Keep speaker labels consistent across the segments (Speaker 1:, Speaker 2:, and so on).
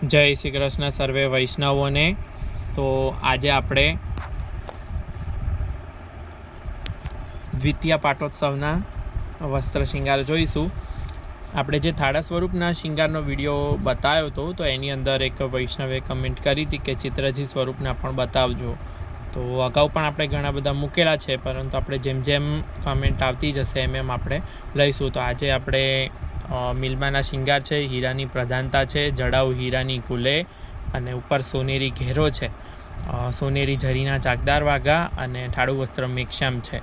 Speaker 1: જય શ્રી કૃષ્ણ સર્વે વૈષ્ણવોને। તો આજે આપણે દ્વિતીય પાટોત્સવના વસ્ત્ર શૃંગાર જોઈશું। આપણે જે થાળા સ્વરૂપના શૃંગારનો વિડીયો બતાવ્યો હતો તો એની અંદર એક વૈષ્ણવે કમેન્ટ કરી હતી કે ચિત્રજી સ્વરૂપના પણ બતાવજો। તો અગાઉ પણ આપણે ઘણા બધા મૂકેલા છે, પરંતુ આપણે જેમ જેમ કમેન્ટ આવતી જશે એમ આપણે લઈશું। તો આજે આપણે મિલમાના શૃંગાર છે, હીરાની પ્રધાનતા છે, જડાઉ હીરાની કુલે અને ઉપર સોનેરી ઘેરો છે, સોનેરી ઝરીના ચાકદાર વાઘા અને ઠાડું વસ્ત્ર મેક્ષામ છે।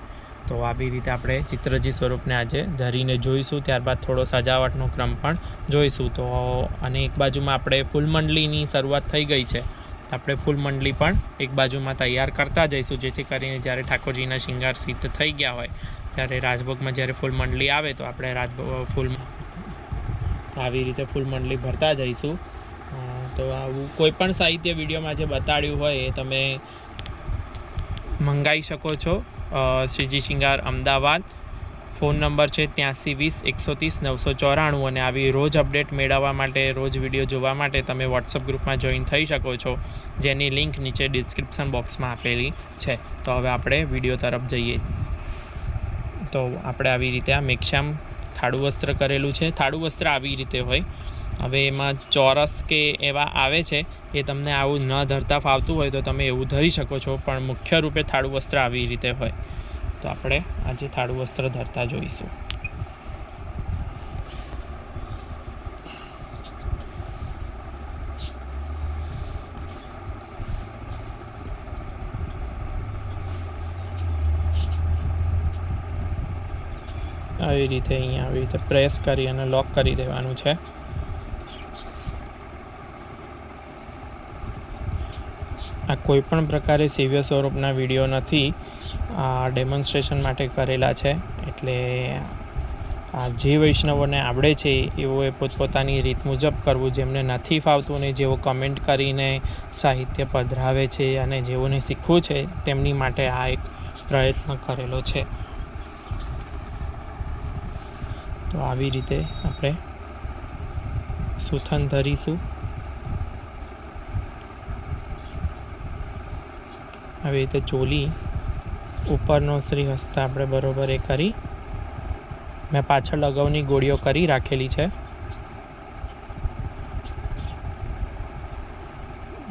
Speaker 1: તો આવી રીતે આપણે ચિત્રજી સ્વરૂપને આજે ધરીને જોઈશું, ત્યારબાદ થોડો સજાવટનો ક્રમ પણ જોઈશું। તો અને એક બાજુમાં આપણે ફૂલમંડલીની શરૂઆત થઈ ગઈ છે, તો આપણે ફૂલમંડલી પણ એક બાજુમાં તૈયાર કરતા જઈશું, જેથી કરીને જ્યારે ઠાકોરજીના શૃંગાર સિદ્ધ થઈ ગયા હોય ત્યારે રાજભોગમાં જ્યારે ફૂલમંડલી આવે તો આપણે આવી રીતે ફૂલમંડલી ભરતા જઈશું। તો આવું કોઈ પણ સાહિત્ય વિડીયોમાં જે બતાડ્યું હોય એ તમે મંગાવી શકો છો। શ્રીજી શૃંગાર અમદાવાદ, ફોન નંબર છે 8320 130 994। અને આવી રોજ અપડેટ મેળવવા માટે, રોજ વિડીયો જોવા માટે તમે વોટ્સઅપ ગ્રુપમાં જોઈન થઈ શકો છો, જેની લિંક નીચે ડિસ્ક્રિપ્શન બોક્સમાં આપેલી છે। તો હવે આપણે વિડીયો તરફ જઈએ। તો આપણે આવી રીતે આ મેક્ષામ થાળું વસ્ત્ર કરેલું છે। થાળું વસ્ત્ર આવી રીતે હોય, હવે એમાં ચોરસ કે એવા આવે છે, એ તમને આવું ન ધરતા ફાવતું હોય તો તમે એવું ધરી શકો છો, પણ મુખ્ય રૂપે થાળું વસ્ત્ર આવી રીતે હોય। તો આપણે આજે થાળું વસ્ત્ર ધરતા જોઈશું। આવી રીતે અહીંયા આવી રીતે પ્રેસ કરી અને લોક કરી દેવાનું છે। આ કોઈ પણ પ્રકારે સેવ્ય સ્વરૂપના વિડીયો નથી, આ ડેમોન્સ્ટ્રેશન માટે કરેલા છે। એટલે આ જે વૈષ્ણવોને આવડે છે એઓએ પોતપોતાની રીત મુજબ કરવું, જેમને નથી ફાવતું ને જેઓ કમેન્ટ કરીને સાહિત્ય પધરાવે છે અને જેઓને શીખવું છે તેમની માટે આ એક પ્રયત્ન કરેલો છે। તો આવી રીતે આપણે સુથન ધરીશું। આવી રીતે ચોલી ઉપરનો શ્રીહસ્ત આપણે બરોબર એ કરી, મેં પાછળ અગાઉની ગોળીઓ કરી રાખેલી છે।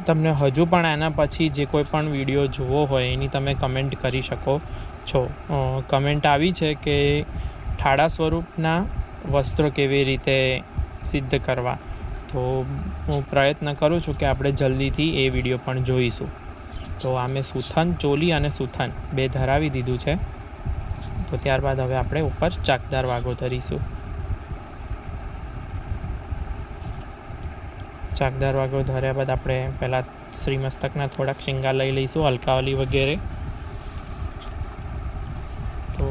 Speaker 1: તમને હજુ પણ આના પછી જે કોઈ પણ વિડીયો જોવો હોય એની તમે કમેન્ટ કરી શકો છો। કમેન્ટ આવી છે કે ઠાડા સ્વરૂપના વસ્ત્રો કેવી રીતે સિદ્ધ કરવા, તો હું પ્રયત્ન કરું છું કે આપણે જલ્દીથી એ વિડીયો પણ જોઈશું। તો આ મેં સુથન, ચોલી અને સુથન બે ધરાવી દીધું છે। તો ત્યારબાદ હવે આપણે ઉપર ચાકદાર વાઘો ધરીશું। ચાકદાર વાઘો ધર્યા બાદ આપણે પહેલાં શ્રીમસ્તકના થોડાક શૃંગાર લઈ લઈશું, અલકાવલી વગેરે। તો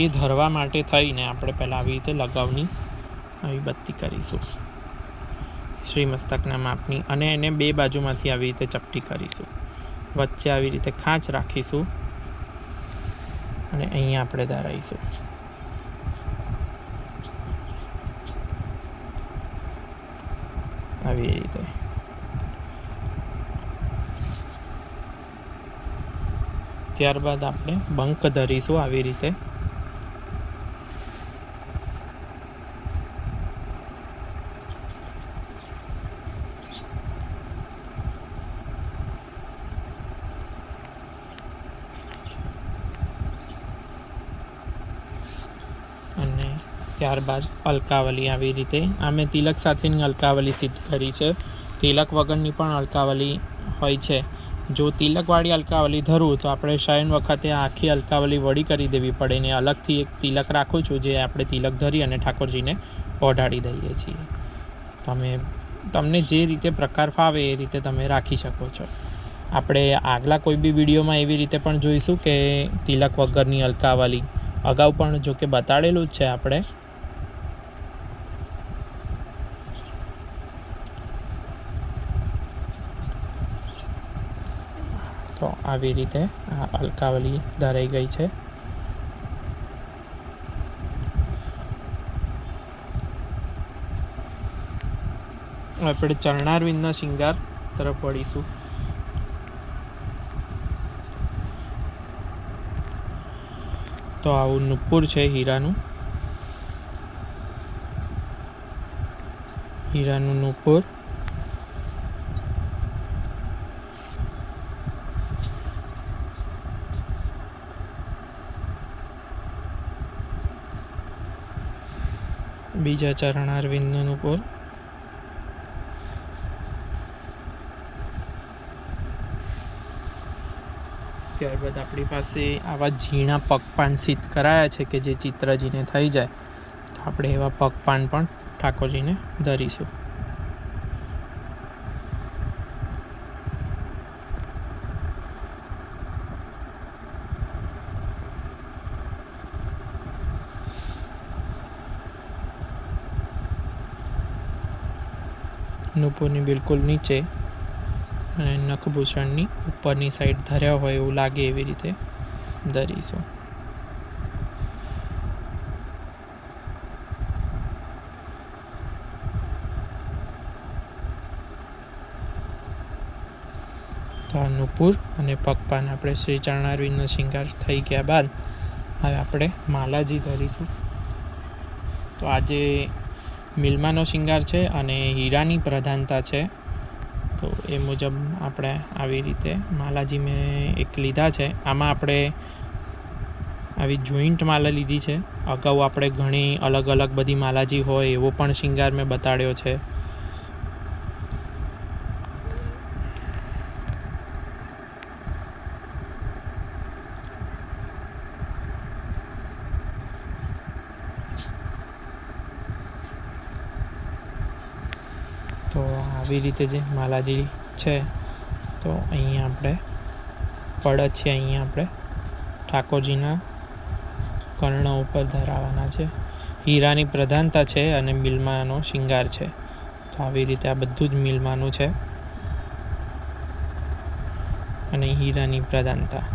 Speaker 1: એ ધરવા માટે થઈને આપણે પહેલાં આવી રીતે લગાવની આવી બત્તી કરીશું શ્રીમસ્તકના માપની, અને એને બે બાજુમાંથી આવી રીતે ચપટી કરીશું। વચ્ચે આવી રીતે ખાંચ રાખીશું અને અહીંયા આપણે ધરાવીશું। આવી રીતે ત્યારબાદ આપણે બંક ધરીશું આવી રીતે। અને ત્યારબાદ અલકાવલી આવી રીતે, આ મેં તિલક સાથેની અલકાવલી સિદ્ધ કરી છે। તિલક વગરની પણ અલકાવલી હોય છે। જો તિલકવાળી અલકાવલી ધરવું તો આપણે શયન વખતે આખી અલકાવલી વળી કરી દેવી પડે, ને અલગથી એક તિલક રાખું છું જે આપણે તિલક ધરી અને ઠાકોરજીને ઓઢાડી દઈએ છીએ। તમને જે રીતે પ્રકાર ફાવે એ રીતે તમે રાખી શકો છો। આપણે આગલા કોઈ બી વિડીયોમાં એવી રીતે પણ જોઈશું કે તિલક વગરની અલકાવલી, અગાઉ પણ જો કે બતાડેલું જ છે આપણે। તો આવી રીતે આ અલકાવલી ધરાઈ ગઈ છે। આપણે ચરણારવિંદના શિંગાર તરફ વળીશું. તો આવું નુપુર છે હીરાનું નુપુર. બીજા ચરણારવિંદનું નુપુર. ત્યારબાદ આપણી પાસે આવા ઝીણા પગપાન સિદ્ધ કરાયા છે કે જે ચિત્રજીને થઈ જાય, તો આપણે એવા પગપાન પણ ઠાકોરજીને ધરીશું. નુપુરની બિલકુલ નીચે અને નખભૂષણની ઉપરની સાઈડ ધર્યા હોય એવું લાગે એવી રીતે ધરીશું. તો આ નુપુર અને પગપાન આપણે શ્રી ચરણારવિંદનો શિંગાર થઈ ગયા બાદ હવે આપણે માલાજી ધરીશું. તો આજે મિલમાનો શિંગાર છે અને હીરાની પ્રધાનતા છે, તો એ મુજબ આપણે આવી રીતે માલાજી મેં એક લીધા છે. આમાં આપણે આવી જોઈન્ટ માલા લીધી છે. અગાઉ આપણે ઘણી અલગ અલગ બધી માલાજી હોય એવો પણ શિંગાર મેં બતાડ્યો છે. તો આવી રીતે જે માલાજી છે, તો અહીંયા આપણે પડત છે, અહીંયા આપણે ઠાકોરજીના કર્ણ ઉપર ધરાવવાના છે. હીરાની પ્રધાનતા છે અને મિલમાનો શિંગાર છે, તો આવી રીતે આ બધું જ મિલમાનું છે અને હીરાની પ્રધાનતા.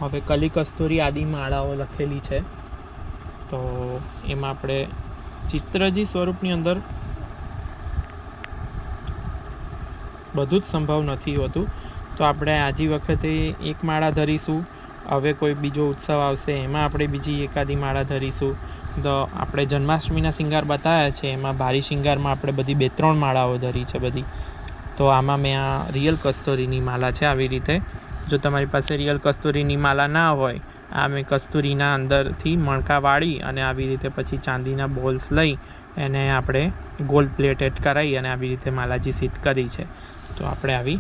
Speaker 1: હવે કલી કસ્તુરી આદિ માળાઓ લખેલી છે, તો એમાં આપણે ચિત્રજી સ્વરૂપની અંદર બધું જ સંભવ નથી હોતું, તો આપણે આજી વખતે એક માળા ધરીશું. હવે કોઈ બીજો ઉત્સવ આવશે એમાં આપણે બીજી એકાદી માળા ધરીશું. તો આપણે જન્માષ્ટમીના શિંગાર બતાવ્યા છે, એમાં ભારી શિંગારમાં આપણે બધી 2-3 માળાઓ ધરી છે બધી. તો આમાં મેં આ રિયલ કસ્તુરીની માલા છે આવી રીતે. જો તમારી પાસે રિયલ કસ્તુરીની માલા ના હોય, આ મેં કસ્તુરીના અંદરથી મણકા વાળી અને આવી રીતે પછી ચાંદીના બોલ્સ લઈ એને આપણે ગોલ્ડ પ્લેટેડ કરાવી અને આવી રીતે માલાજી સિદ્ધ કરી છે. તો આપણે આવી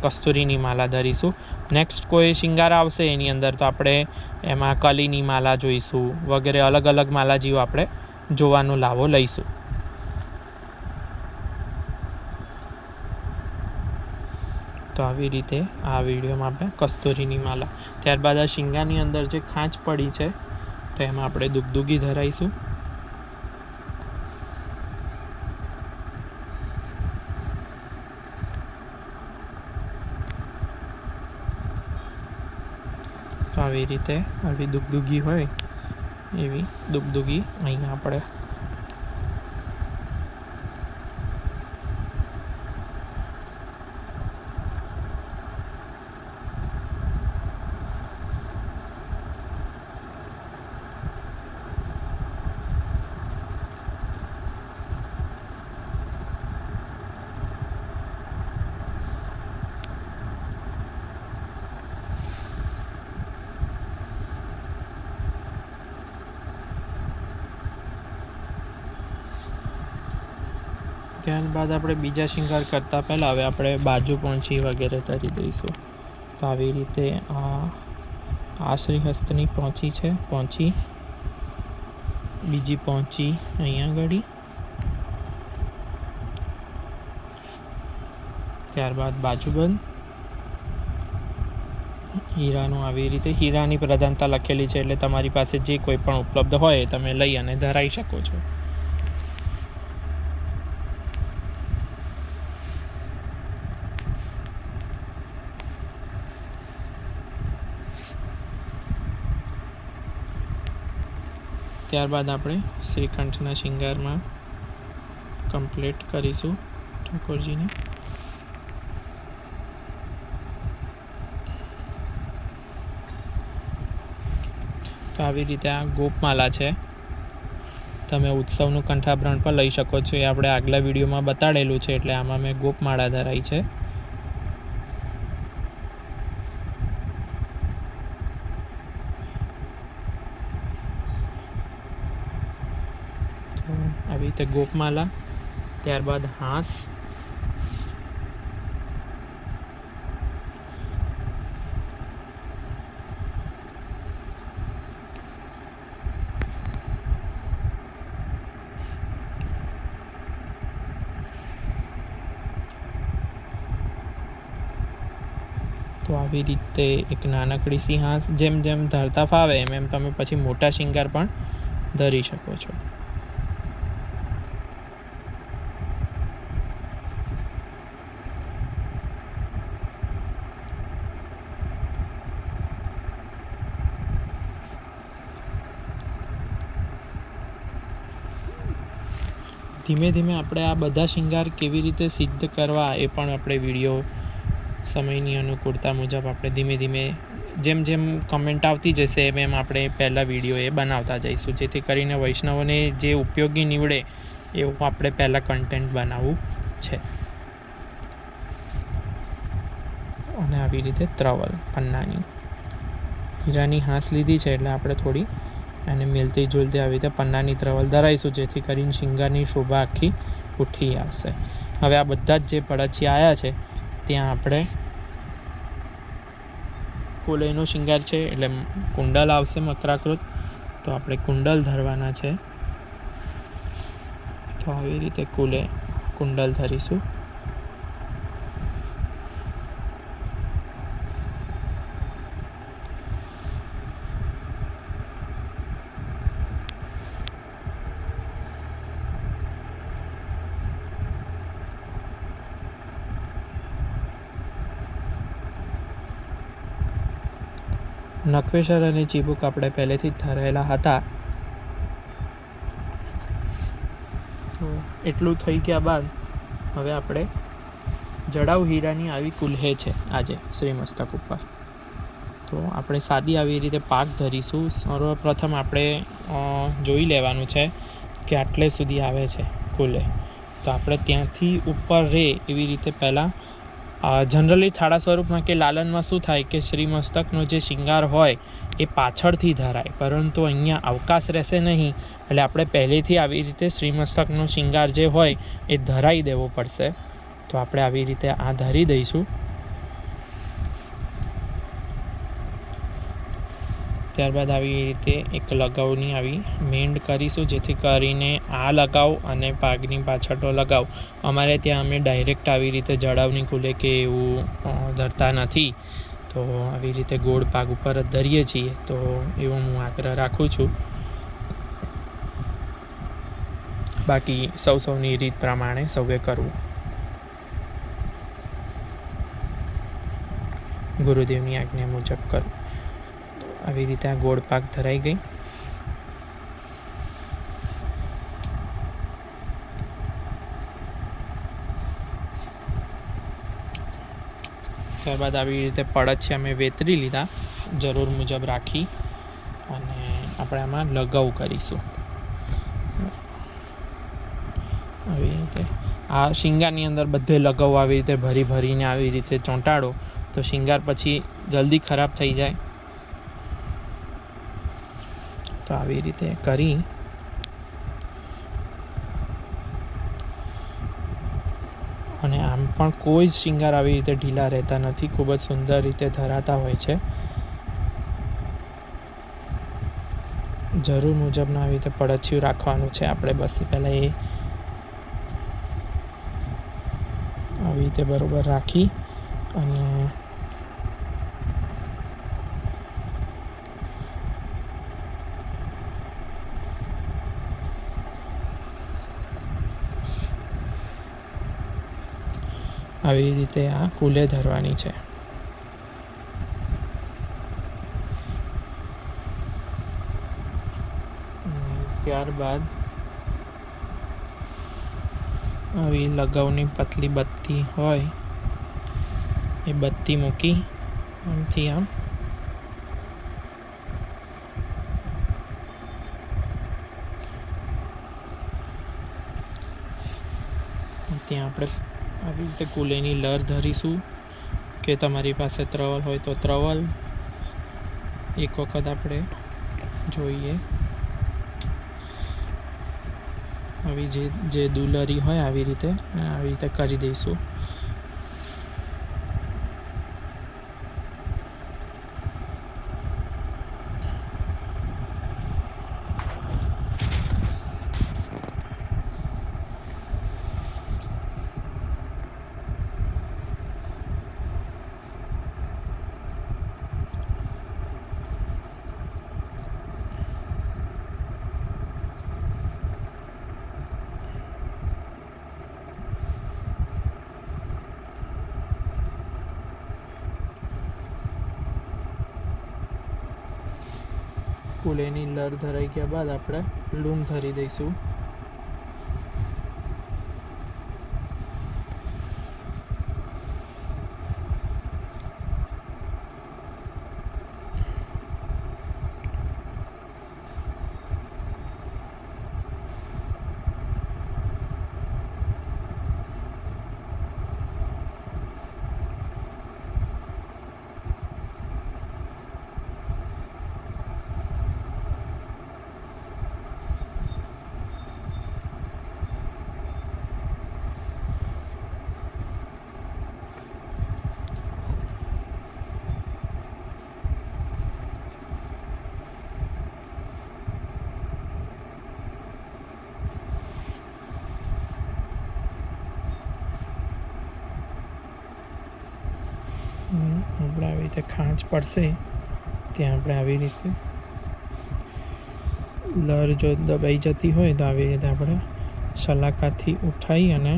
Speaker 1: કસ્તુરીની માલા ધરીશું. નેક્સ્ટ કોઈ શિંગાર આવશે એની અંદર તો આપણે એમાં કલીની માલા જોઈશું વગેરે અલગ અલગ માલાજીઓ આપણે જોવાનો લાવો લઈશું. તો આવી રીતે આ વિડીયોમાં આપણે કસ્તુરીની માલા, ત્યારબાદ આ શિંગારની અંદર જે ખાંચ પડી છે તો એમાં આપણે દુગદુગી ધરાઈશું. તો આવી રીતે આવી દુગદુગી હોય એવી દુગદુગી અહીંયા આપણે ત્યારબાદ આપણે બીજા શિંગાર કરતાં પહેલાં હવે આપણે બાજુ પહોંચી વગેરે ધરી દઈશું. તો આવી રીતે આ શ્રીહસ્તની પહોંચી છે, પહોંચી બીજી પહોંચી અહીંયા આગળ, ત્યારબાદ બાજુબંધ હીરાનું આવી રીતે હીરાની પ્રધાનતા લખેલી છે, એટલે તમારી પાસે જે કોઈ પણ ઉપલબ્ધ હોય એ તમે લઈ અને ધરાઈ શકો છો. ત્યારબાદ આપણે શ્રીકંઠના શિંગારમાં કમ્પ્લીટ કરીશું ઠાકોરજીને. તો આવી રીતે આ ગોપમાલા છે. તમે ઉત્સવનું કંઠાભરણ પણ લઈ શકો છો. એ આપણે આગલા વિડીયોમાં બતાડેલું છે, એટલે આમાં મેં ગોપમાળા ધરાઈ છે. તો આવી રીતે ગોપમાલા, ત્યારબાદ હાંસ, તો આવી રીતે એક નાનકડી સી હાંસ, જેમ જેમ ધરતા ફાવે એમ એમ તમે પછી મોટા શિંગાર પણ ધરી શકો છો. ધીમે ધીમે આપણે આ બધા શિંગાર કેવી રીતે સિદ્ધ કરવા એ પણ આપણે વિડીયો સમયની અનુકૂળતા મુજબ આપણે ધીમે ધીમે જેમ જેમ કમેન્ટ આવતી જશે એમ આપણે પહેલાં વિડીયો એ બનાવતા જઈશું, જેથી કરીને વૈષ્ણવોને જે ઉપયોગી નીવડે એવું આપણે પહેલાં કન્ટેન્ટ બનાવવું છે. અને આવી રીતે ત્રવલ પન્નાની હીરાની હાંસ લીધી છે, એટલે આપણે થોડી અને મિલતી જુલતી આવી રીતે પન્નાની ત્રવલ ધરાઈશું, જેથી કરીને શિંગારની શોભા આખી ઉઠી આવશે. હવે આ બધા જ જે પડછિયા આવ્યા છે ત્યાં આપણે કુલેનો શિંગાર છે એટલે કુંડલ આવશે મકરાકૃત, તો આપણે કુંડલ ધરવાના છે. તો આવી રીતે કુંડલ ધરીશું. નખવેસર અને ચીબુક આપણે પહેલેથી જ ધરેલા હતા. તો એટલું થઈ ગયા બાદ હવે આપણે જડાઉ હીરાની આવી કુલ્હે છે આજે શ્રી મસ્તક ઉપર. તો આપણે સાદી આવી રીતે પાક ધરીશું. સર્વપ્રથમ આપણે જોઈ લેવાનું છે કે આટલે સુધી આવે છે કુલ્હે, તો આપણે ત્યાંથી ઉપર રહે એવી રીતે પહેલાં જનરલી થાળા સ્વરૂપમાં કે લાલનમાં શું થાય કે શ્રી મસ્તકનો જે શિંગાર હોય એ પાછળથી ધરાય, પરંતુ અહીંયા અવકાશ રહેશે નહીં, એટલે આપણે પહેલેથી આવી રીતે શ્રી મસ્તકનો શિંગાર જે હોય એ ધરાઈ દેવો પડશે. તો આપણે આવી રીતે આ ધરી દઈશું. ત્યારબાદ આવી રીતે એક લગાવની આવી મેંડ કરીશું, જેથી કરીને આ લગાવ અને પાગની પાછળનો લગાવ અમારે ત્યાં અમે ડાયરેક્ટ આવી રીતે જડાવની ખુલે કે એવું ધરતા નથી, તો આવી રીતે ગોળ પાગ ઉપર જ ધરીએ છીએ. તો એવું હું આગ્રહ રાખું છું. બાકી સૌની રીત પ્રમાણે સૌએ કરવું. ગુરુદેવની આજ્ઞા મુજબ કરવું. આવી રીતે આ ગોળ પાક ધરાઈ ગઈ. ત્યારબાદ આવી રીતે પડછિયા અમે વેતરી લીધા જરૂર મુજબ રાખી, અને આપણે આમાં લગાવ કરીશું. આવી રીતે આ શિંગારની અંદર બધે લગાવ આવી રીતે ભરીને આવી રીતે ચોંટાડો તો શિંગાર પછી જલ્દી ખરાબ થઈ જાય. તો આવી રીતે કરી અને આમ પણ કોઈ જ શિંગાર આવી રીતે ઢીલા રહેતા નથી, ખૂબ જ સુંદર રીતે ધરાતા હોય છે. જરૂર મુજબના આવી રીતે પડછિયું રાખવાનું છે આપણે. બસ પહેલાં એ આવી રીતે બરાબર રાખી અને આવી રીતે આ કુલે ધરવાની છે. ત્યારબાદ આવી લગાવની પતલી બત્તી હોય એ બત્તી મૂકી આમથી આમ ત્યાં આપણે આવી રીતે કુલેની લર ધરીશું કે તમારી પાસે ત્રવલ હોય તો ત્રવલ એક વખત આપણે જોઈએ. આવી જે દુલરી હોય આવી રીતે કરી દઈશું. કુલેની લર ધરાઈ ગયા બાદ આપણે લૂમ ધરી દઈશું. આપણે આવી રીતે ખાંચ પડશે ત્યાં આપણે આવી રીતે લર જો દબાઈ જતી હોય તો આવી રીતે આપણે સલાકાથી ઉઠાવી અને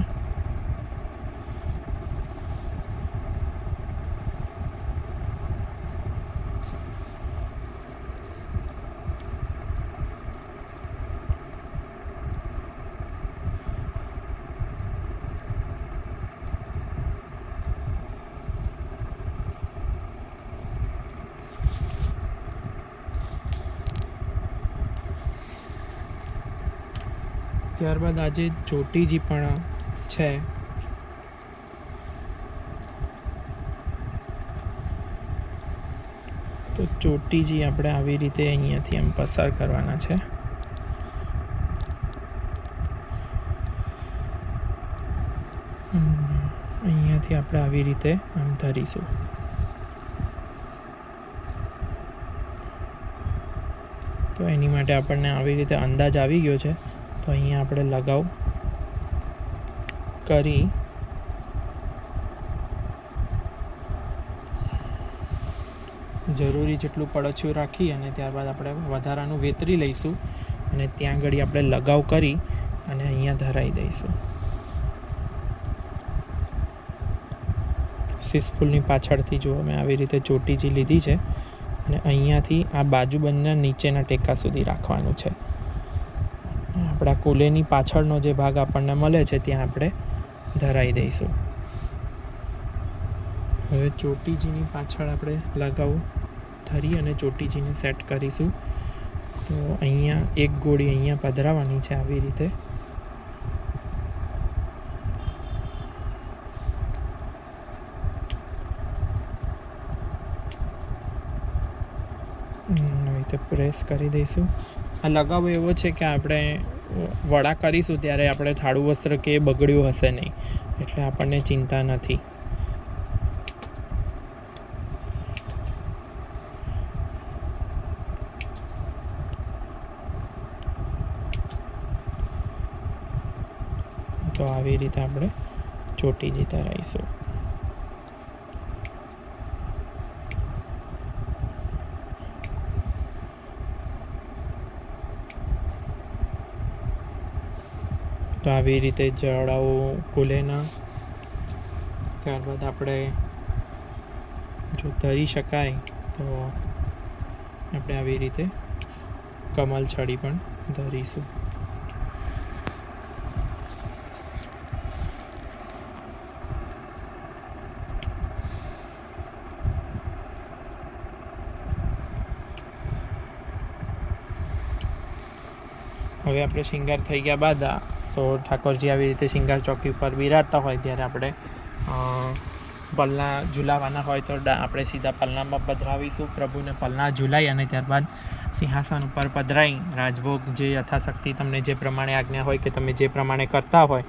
Speaker 1: ત્યારબાદ આજે ચોટીજી પણ છે તો ચોટીજી આપણે આવી રીતે અહીંયાથી આમ પસાર કરવાના છે. અહીંયાથી આપણે આવી રીતે આમ ધરીશું. તો એની માટે આપણને આવી રીતે અંદાજ આવી ગયો છે. તો અહીંયા આપણે લગાવ કરી જરૂરી જેટલું પડછ્યું રાખી અને ત્યારબાદ આપણે વધારાનું વેતરી લઈશું અને ત્યાં આગળ આપણે લગાવ કરી અને અહીંયા ધરાઈ દઈશું. સિસફૂલની પાછળથી જો મેં આવી રીતે ચોટીજી લીધી છે અને અહીંયાથી આ બાજુ બંને નીચેના ટેકા સુધી રાખવાનું છે. આપણા કુલેની પાછળનો જે ભાગ આપણને મળે છે ત્યાં આપણે ધરાઈ દઈશું. હવે ચોટીજીની પાછળ આપણે લગાવ ધરી અને ચોટીજીને સેટ કરીશું. તો અહીંયા એક ગોળી અહીંયા પધરાવવાની છે આવી રીતે. આવી રીતે પ્રેસ કરી દઈશું. આ લગાવ એવો છે કે આપણે વડા કરીશું ત્યારે આપણે થાળું વસ્ત્ર કે બગડ્યું હશે નહીં, એટલે આપણને ચિંતા નથી. તો આવી રીતે આપણે ચોટીજી ધરાઈશું. તો આવી રીતે જડાઓ કુલેના. ત્યારબાદ આપણે જો ધરી શકાય તો આપણે આવી રીતે કમલ છડી પણ ધરીશું. હવે આપણે શિંગાર થઈ ગયા બાદ તો ઠાકોરજી આવી રીતે શિંગાર ચોકી ઉપર બિરાજતા હોય ત્યારે આપણે પલના ઝુલાવાના હોય તો આપણે સીધા પલનામાં પધરાવીશું. પ્રભુને પલના ઝુલાઈ અને ત્યારબાદ સિંહાસન ઉપર પધરાઈ રાજભોગ જે યથાશક્તિ તમને જે પ્રમાણે આજ્ઞા હોય કે તમે જે પ્રમાણે કરતા હોય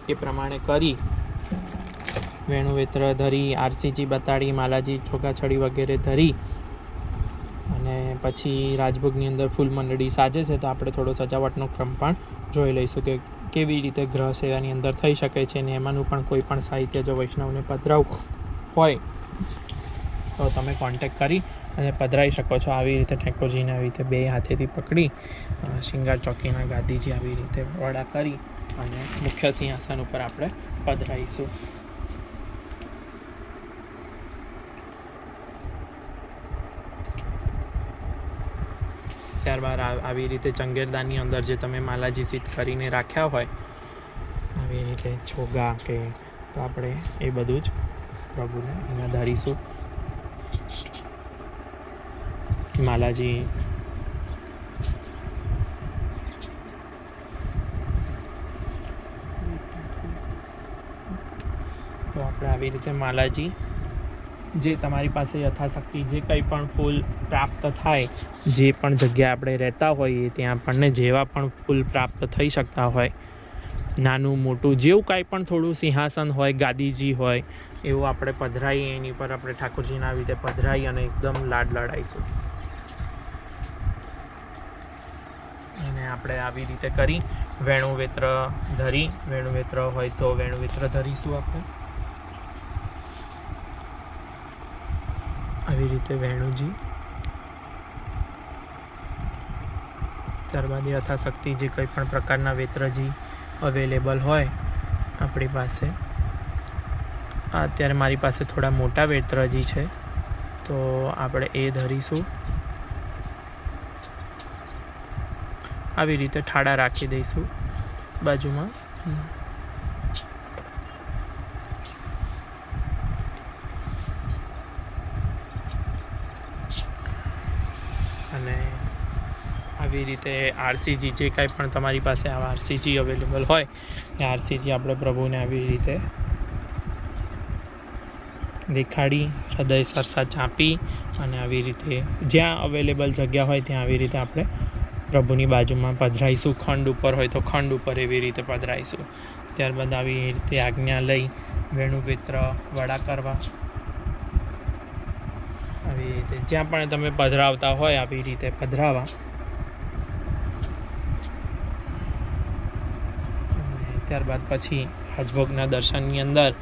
Speaker 1: એ પ્રમાણે કરી વેણુવેત્ર ધરી, આરસીજી બતાડી, માલાજી છોગાછડી વગેરે ધરી અને પછી રાજભોગની અંદર ફૂલ મંડળી સાજે છે તો આપણે થોડો સજાવટનો ક્રમ પણ જોઈ લઈશું કે કેવી રીતે ગ્રહ સેવાની અંદર થઈ શકે છે. ને એમાંનું પણ કોઈ પણ સાહિત્ય જો વૈષ્ણવને પધરાવવું હોય તો તમે કોન્ટેક કરી અને પધરાવી શકો છો. આવી રીતે ઠાકોરજીને આવી રીતે બે હાથેથી પકડી શિંગાર ચોકીના ગાદીજી આવી રીતે વડા કરી અને મુખ્ય સિંહાસન ઉપર આપણે પધરાવીશું. ત્યારબાદ આવી રીતે ચંગેરદાનની અંદર જે તમે માલાજી સીટ કરીને રાખ્યા હોય આવી રીતે છોગા કે તો આપણે એ બધું જ પ્રભુને અહીંયા ધરીશું. માલાજી તો આપણે આવી રીતે માલાજી જે તમારી પાસે યથાશક્તિ જે કંઈ પણ ફૂલ પ્રાપ્ત થાય, જે પણ જગ્યાએ આપણે રહેતા હોઈએ ત્યાં આપણને જેવા પણ ફૂલ પ્રાપ્ત થઈ શકતા હોય, નાનું મોટું જેવું કાંઈ પણ થોડું સિંહાસન હોય, ગાદીજી હોય એવું આપણે પધરાઈએ એની પર આપણે ઠાકોરજીને આવી રીતે પધરાઈ અને એકદમ લાડ લડાઈશું. અને આપણે આવી રીતે કરી વેણુવેત્ર ધરી, વેણુવેત્ર હોય તો વેણુવેત્ર ધરીશું આપણે. આવી રીતે વેણુજી ત્યારબાદ યથાશક્તિ જે કંઈ પણ પ્રકારના વેત્રજી અવેલેબલ હોય આપણી પાસે. અત્યારે મારી પાસે થોડા મોટા વેત્રજી છે તો આપણે એ ધરીશું. આવી રીતે ઠાડા રાખી દઈશું બાજુમાં. અને આવી રીતે આરસીજી જે કાંઈ પણ તમારી પાસે આવા આરસીજી અવેલેબલ હોય એ આરસીજી આપણે પ્રભુને આવી રીતે દેખાડી હૃદય સરસા ચાંપી અને આવી રીતે જ્યાં અવેલેબલ જગ્યા હોય ત્યાં આવી રીતે આપણે પ્રભુની બાજુમાં પધરાઈશું. ખંડ ઉપર હોય તો ખંડ ઉપર એવી રીતે પધરાઈશું. ત્યારબાદ આવી રીતે આજ્ઞા લઈ વેણુવેત્ર વડા કરવા આવી રીતે જ્યાં પણ તમે પધરાવતા હોય આવી રીતે પધરાવા. ત્યારબાદ પછી રાજભોગના દર્શનની અંદર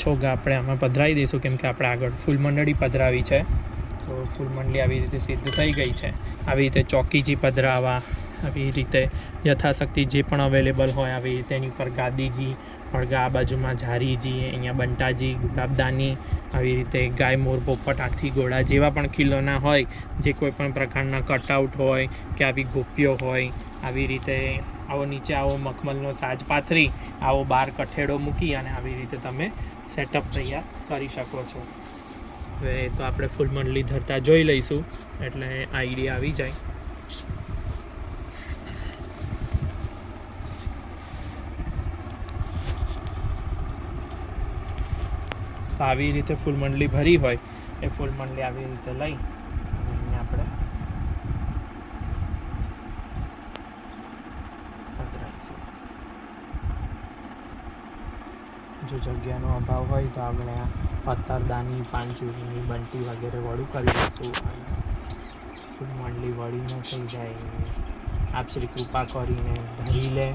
Speaker 1: છોગા આપણે આમાં પધરાવી દઈશું કેમ કે આપણે આગળ ફૂલ મંડળી પધરાવી છે તો ફૂલ મંડળી આવી રીતે સિદ્ધ થઈ ગઈ છે. આવી રીતે ચોકીજી પધરાવા, આવી રીતે યથાશક્તિ જે પણ અવેલેબલ હોય આવી રીતે એની પર ગાદીજી પડઘા, આ બાજુમાં ઝારીજી, અહીંયા બંટાજી, ગુલાબદાની, આવી રીતે ગાય, મોર, પોપટ, હાથી, ઘોડા જેવા પણ ખીલોના હોય, જે કોઈ પણ પ્રકારના કટઆઉટ હોય કે આવી ગોપીઓ હોય આવી રીતે આવો નીચે આવો મખમલનો સાજ પાથરી આવો બાર કઠેડો મૂકી અને આવી રીતે તમે સેટઅપ તૈયાર કરી શકો છો. હવે તો આપણે ફૂલ મંડળી ધરતા જોઈ લઈશું એટલે આઈડિયા આવી જાય. તો આવી રીતે ફૂલ મંડળી ભરી હોય એ ફૂલ મંડળી આવી રીતે લઈ અને અહીંયા આપણે પધરાવીશું. જો જગ્યાનો અભાવ હોય તો આપણે પત્તરદાની, પાંચુરીની બંટી વગેરે વડું કરી દઈશું. ફૂલ મંડળી વળી ન થઈ જાય આપ શ્રી કૃપા કરીને ધરી લે.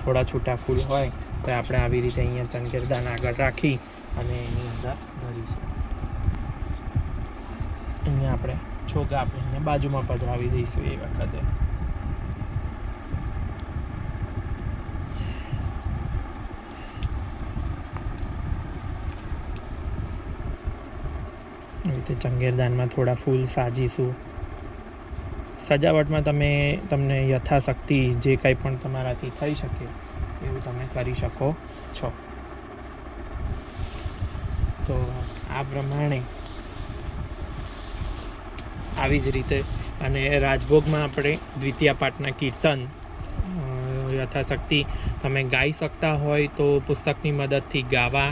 Speaker 1: થોડા છૂટા ફૂલ હોય તો આપણે આવી રીતે અહીંયા ચંકેરદાન આગળ રાખી અને એની અંદર ધરીશું. અહીંયા આપણે છોગા આપણે અહીંયા બાજુમાં પધરાવી દઈશું. એ વખતે એ રીતે ચંગેરદાનમાં થોડા ફૂલ સાજીશું. સજાવટમાં તમને યથાશક્તિ જે કંઈ પણ તમારાથી થઈ શકે એવું તમે કરી શકો છો. તો આ પ્રમાણે આવી જ રીતે અને રાજભોગમાં આપણે દ્વિતીયા પાઠના કીર્તન યથાશક્તિ તમે ગાઈ શકતા હોય તો પુસ્તકની મદદથી ગાવા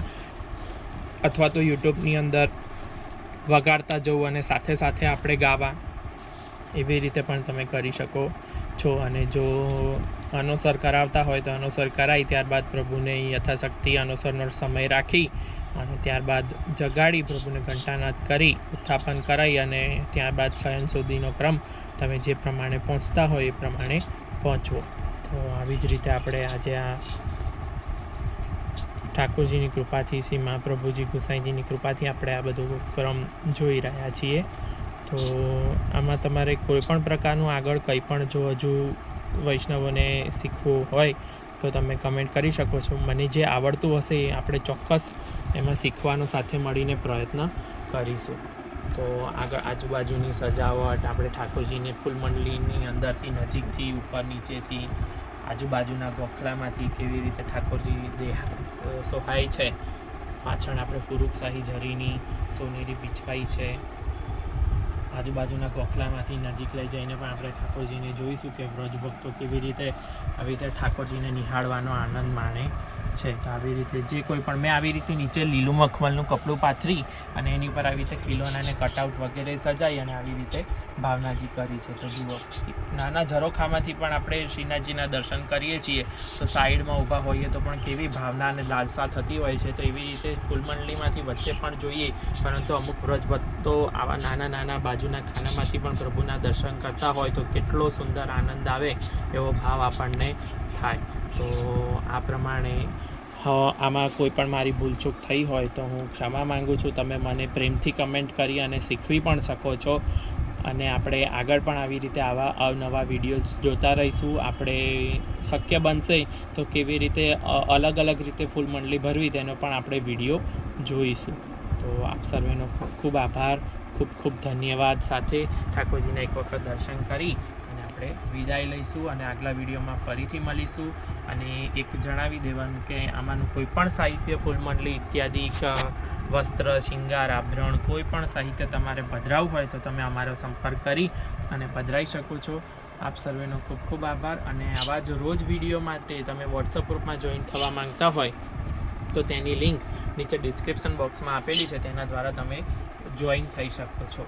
Speaker 1: અથવા તો યુટ્યુબની અંદર વગાડતા જવું અને સાથે સાથે આપણે ગાવા, એવી રીતે પણ તમે કરી શકો છો. અને જો અનુસર કરાવતા હોય તો અનુસર કરાવી ત્યારબાદ પ્રભુને યથાશક્તિ અનુસરનો સમય રાખી અને ત્યારબાદ જગાડી પ્રભુને ઘંટાનાદ કરી ઉત્થાપન કરાવી અને ત્યારબાદ શયન સુધીનો ક્રમ તમે જે પ્રમાણે પહોંચતા હોય એ પ્રમાણે પહોંચવો. તો આવી જ રીતે આપણે આજે આ ઠાકોરજીની કૃપાથી શ્રી મહાપ્રભુજી ગુસાઈજીની કૃપાથી આપણે આ બધું ક્રમ જોઈ રહ્યા છીએ. તો આમાં તમારે કોઈ પણ પ્રકારનું આગળ કંઈ પણ જો હજુ વૈષ્ણવોને શીખવું હોય તો તમે કમેન્ટ કરી શકો છો. મને જે આવડતું હશે એ આપણે ચોક્કસ એમાં શીખવાનો સાથે મળીને પ્રયત્ન કરીશું. તો આગળ આજુબાજુની સજાવટ આપણે ઠાકોરજીને ફૂલમંડલીની અંદરથી નજીકથી ઉપર નીચેથી આજુબાજુના ગોખલામાંથી કેવી રીતે ઠાકોરજી સોહાય છે. પાછળ આપણે ફુરુકશાહી ઝરીની સોનેરી પીછવાઈ છે. આજુબાજુના ગોખલામાંથી નજીક લઈ જઈને પણ આપણે ઠાકોરજીને જોઈશું કે વ્રજભક્તો કેવી રીતે આવી રીતે ઠાકોરજીને નિહાળવાનો આનંદ માણે છે. તો આવી રીતે જે કોઈ પણ મેં આવી રીતે નીચે લીલું મખમલનું કપડું પાથરી અને એની પર આવી રીતે ખીલોનાને કટઆઉટ વગેરે સજાઈ અને આવી રીતે ભાવનાજી કરી છે. તો જુઓ નાના ઝરોખામાંથી પણ આપણે શ્રીનાથજીના દર્શન કરીએ છીએ તો સાઈડમાં ઊભા હોઈએ તો પણ કેવી ભાવના અને લાલસા થતી હોય છે. તો એવી રીતે ફૂલમંડલીમાંથી વચ્ચે પણ જોઈએ, પરંતુ અમુક વ્રજભક્તો આવા નાના નાના બાજુના ખાનામાંથી પણ પ્રભુના દર્શન કરતા હોય તો કેટલો સુંદર આનંદ આવે એવો ભાવ આપણને થાય. તો આ પ્રમાણે આમાં કોઈ પણ મારી ભૂલચૂક થઈ હોય તો હું ક્ષમા માગું છું. તમે મને પ્રેમથી કમેન્ટ કરી અને શીખવી પણ શકો છો. અને આપણે આગળ પણ આવી રીતે આવા અવનવા વિડીયોઝ જોતા રહીશું. આપણે શક્ય બનશે તો કેવી રીતે અલગ અલગ રીતે ફૂલમંડલી ભરવી તેનો પણ આપણે વિડીયો જોઈશું. તો આપ સર્વેનો ખૂબ ખૂબ આભાર, ખૂબ ખૂબ ધન્યવાદ. સાથે ઠાકોરજીના એક વખત દર્શન કરી અને આપણે વિદાય લઈશું અને આગલા વિડીયોમાં ફરીથી મળીશું. અને એક જણાવી દેવાનું કે આમાંનું કોઈ પણ સાહિત્ય ફૂલમંડલી ઇત્યાદિ વસ્ત્ર, શિંગાર, આભરણ કોઈ પણ સાહિત્ય તમારે પધરાવવું હોય તો તમે અમારો સંપર્ક કરી અને પધરાવી શકો છો. આપ સર્વેનો ખૂબ ખૂબ આભાર. અને આવા જ રોજ વિડીયો માટે તમે વોટ્સઅપ ગ્રુપમાં જોઈન થવા માંગતા હોય તો તેની લિંક નીચે ડિસ્ક્રિપ્શન બોક્સમાં આપેલી છે, તેના દ્વારા તમે જોઈન થઈ શકો છો.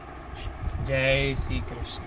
Speaker 1: જય શ્રી કૃષ્ણ.